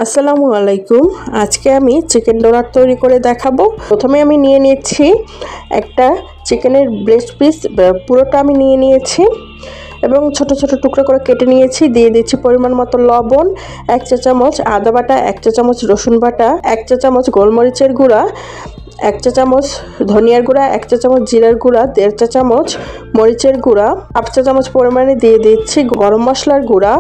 আসসালামু আলাইকুম। আজকে আমি চিকেন ডোনাট তৈরি করে দেখাবো। প্রথমে আমি নিয়ে নিচ্ছি একটা চিকেনের ব্রেস্ট পিস, পুরোটা আমি নিয়ে নিয়েছি এবং ছোট ছোট টুকরো করে কেটে নিয়েছি। দিয়ে দিচ্ছি পরিমাণ মতো লবণ, 1 চা চামচ আদা বাটা, 1 চা চামচ রসুন বাটা, 1 চা চামচ গোলমরিচের গুঁড়া, 1 চা চামচ ধনিয়ার গুঁড়া, 1 চা চামচ জিরার গুঁড়া, 1.5 চা চামচ মরিচের গুঁড়া, 1/2 চা চামচ পরিমাণে দিয়ে দিচ্ছি গরম মশলার গুঁড়া,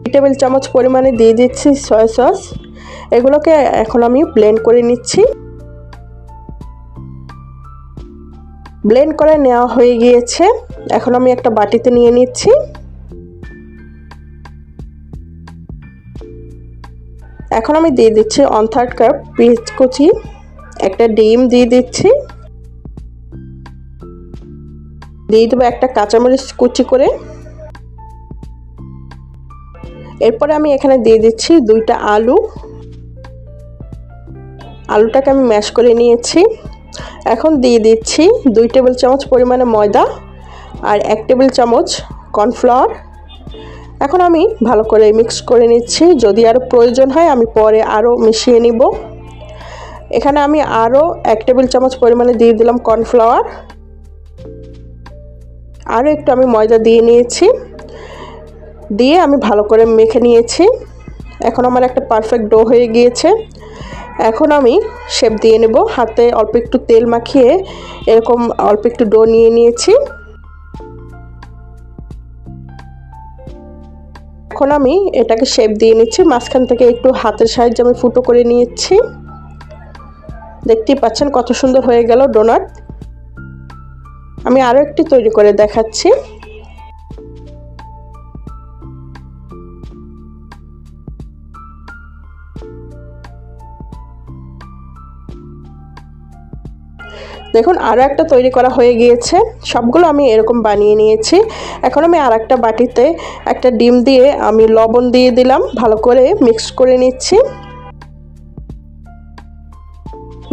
2 টেবিল চামচ পরিমাণে দিয়ে দিচ্ছি সয়া সস। এগুলোকে এখন আমি ব্লেন্ড করে নিচ্ছি। ব্লেন্ড করে নেওয়া হয়ে গিয়েছে। এখন আমি একটা বাটিতে নিয়ে নিচ্ছি। এখন আমি দিয়ে দিচ্ছি 1/3 কাপ পেঁয়াজ কুচি, একটা ডিম দিয়ে দিচ্ছি, দিয়ে দেবো একটা কাঁচামরিচ কুচি করে। এরপরে আমি এখানে দিয়ে দিচ্ছি 2টা আলু। আলুটাকে আমি ম্যাশ করে নিয়েছি। এখন দিয়ে দিচ্ছি 2 টেবিল চামচ পরিমাণে ময়দা আর 1 টেবিল চামচ কর্নফ্লাওয়ার। এখন আমি ভালো করে মিক্স করে নিচ্ছি। যদি আরও প্রয়োজন হয় আমি পরে আরও মিশিয়ে নিব। এখানে আমি আরও 1 টেবিল চামচ পরিমাণে দিয়ে দিলাম কর্নফ্লাওয়ার। আরও একটু আমি ময়দা দিয়ে নিয়েছি, দিয়ে আমি ভালো করে মেখে নিয়েছি। এখন আমার একটা পারফেক্ট ডো হয়ে গিয়েছে। এখন আমি শেপ দিয়ে নেব। হাতে অল্প একটু তেল মাখিয়ে এরকম অল্প একটু ডো নিয়ে নিয়েছি। এখন আমি এটাকে শেপ দিয়ে নিচ্ছি। মাঝখান থেকে একটু হাতের সাহায্যে আমি ফুটো করে নিয়েছি। দেখতেই পাচ্ছেন কত সুন্দর হয়ে গেল ডোনাট। আমি আরও একটি তৈরি করে দেখাচ্ছি। দেখুন আরও একটা তৈরি করা হয়ে গিয়েছে। সবগুলো আমি এরকম বানিয়ে নিয়েছি। এখন আমি আর একটা বাটিতে একটা ডিম দিয়ে আমি লবণ দিয়ে দিলাম, ভালো করে মিক্স করে নিচ্ছি।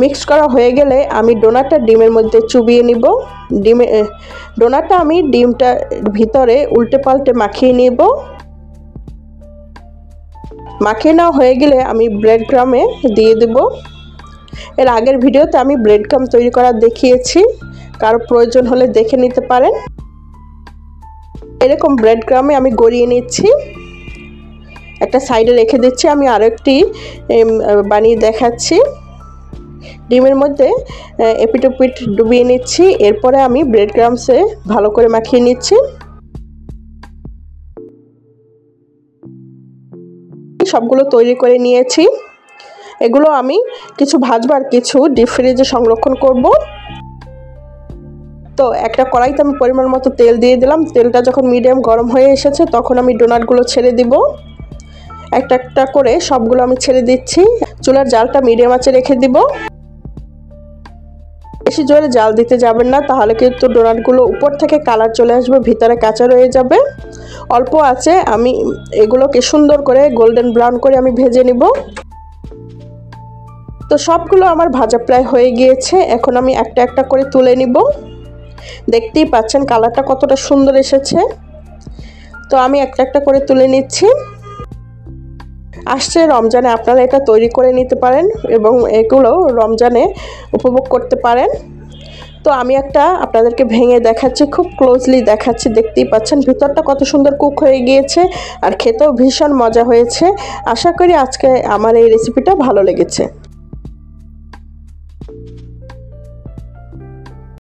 মিক্স করা হয়ে গেলে আমি ডোনাটটা ডিমের মধ্যে চুবিয়ে নিব। ডোনাটটা আমি ডিমটার ভিতরে উল্টে পাল্টে মাখিয়ে নিব। মাখিয়ে নেওয়া হয়ে গেলে আমি ব্রেড ক্রামে দিয়ে দেব। এর আগের ভিডিওতে আমি ব্রেড ক্রাম তৈরি করা দেখিয়েছি, কারো প্রয়োজন হলে দেখে নিতে পারেন। এরকম ব্রেড ক্রামে আমি গড়িয়ে নিচ্ছি, একটা সাইডে রেখে দিচ্ছি। আমি আরও একটি বানিয়ে দেখাচ্ছি। ডিমের মধ্যে এপিট ওপিট ডুবিয়ে নিচ্ছি। এরপরে আমি ব্রেড ক্রামসে ভালো করে মাখিয়ে নিচ্ছি। সবগুলো তৈরি করে নিয়েছি। এগুলো আমি কিছু ভাজবার, কিছু ডিপ ফ্রিজে সংরক্ষণ করব। তো একটা কড়াইতে আমি পরিমাণ মতো তেল দিয়ে দিলাম। তেলটা যখন মিডিয়াম গরম হয়ে এসেছে তখন আমি ডোনাটগুলো ছেড়ে দিব। একটা একটা করে সবগুলো আমি ছেড়ে দিচ্ছি। চুলার জালটা মিডিয়াম আঁচে রেখে দিব। বেশি জোরে জাল দিতে যাবেন না, তাহলে কিন্তু ডোনাটগুলো উপর থেকে কালার চলে আসবে, ভিতরে কাঁচা রয়ে যাবে। অল্প আছে আমি এগুলোকে সুন্দর করে গোল্ডেন ব্রাউন করে আমি ভেজে নিব। তো সবগুলো আমার ভাজা প্রায় হয়ে গিয়েছে। এখন আমি একটা একটা করে তুলে নিব। দেখতেই পাচ্ছেন কালারটা কতটা সুন্দর এসেছে। তো আমি একটা একটা করে তুলে নিচ্ছি। আসছে রমজানে আপনারা এটা তৈরি করে নিতে পারেন এবং এগুলো রমজানে উপভোগ করতে পারেন। তো আমি একটা আপনাদেরকে ভেঙে দেখাচ্ছি, খুব ক্লোজলি দেখাচ্ছি। দেখতেই পাচ্ছেন ভিতরটা কত সুন্দর কুক হয়ে গিয়েছে আর খেতেও ভীষণ মজা হয়েছে। আশা করি আজকে আমার এই রেসিপিটা ভালো লেগেছে।